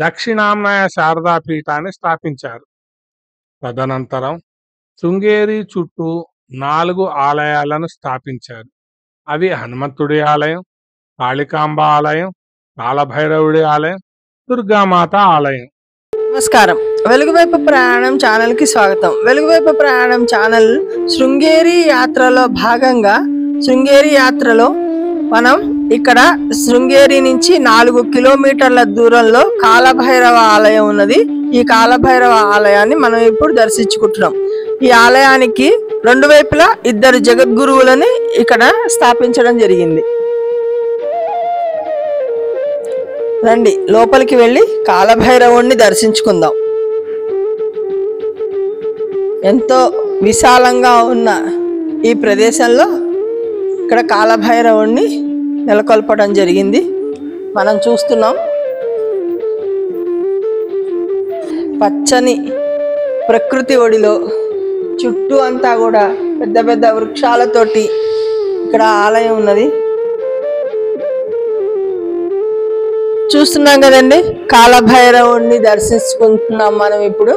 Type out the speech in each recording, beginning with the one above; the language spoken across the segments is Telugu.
దక్షిణాంనాయ శారదా పీఠాన్ని స్థాపించారు. తదనంతరం శృంగేరి చుట్టూ 4 ఆలయాలను స్థాపించారు. అవి హనుమంతుడి ఆలయం, కాళికాంబ ఆలయం, కాలభైరవుడి ఆలయం, దుర్గామాత ఆలయం. నమస్కారం. వెలుగువైపు ప్రయాణం ఛానల్కి స్వాగతం. వెలుగువైపు ప్రయాణం ఛానల్ శృంగేరి యాత్రలో భాగంగా శృంగేరి యాత్రలో మనం ఇక్కడ శృంగేరి నుంచి 4 కిలోమీటర్ల దూరంలో కాలభైరవ ఆలయం ఉన్నది. ఈ కాలభైరవ ఆలయాన్ని మనం ఇప్పుడు దర్శించుకుంటున్నాం. ఈ ఆలయానికి 2 వైపులా 2 జగద్గురువులని ఇక్కడ స్థాపించడం జరిగింది. రండి లోపలికి వెళ్ళి కాలభైరవుణ్ణి దర్శించుకుందాం. ఎంతో విశాలంగా ఉన్న ఈ ప్రదేశంలో ఇక్కడ కాలభైరవుణ్ణి నెలకొల్పడం జరిగింది. మనం చూస్తున్నాం పచ్చని ప్రకృతి ఒడిలో చుట్టూ అంతా కూడా పెద్ద పెద్ద వృక్షాలతోటి ఇక్కడ ఆలయం ఉన్నది. చూస్తున్నాం కదండి, కాలభైరవుణ్ణి దర్శించుకుంటున్నాం మనం ఇప్పుడు.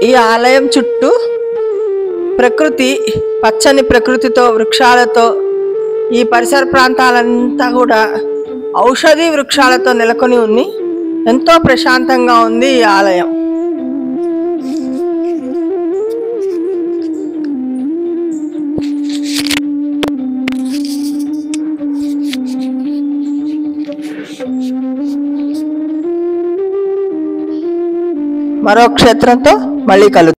ఈ ఆలయం చుట్టూ ప్రకృతి పచ్చని ప్రకృతితో వృక్షాలతో ఈ పరిసర ప్రాంతాలంతా కూడా ఔషధి వృక్షాలతో నెలకొని ఉంది. ఎంతో ప్రశాంతంగా ఉంది ఈ ఆలయం. మరో క్షేత్రంతో మళ్ళీ కలుద్దాం.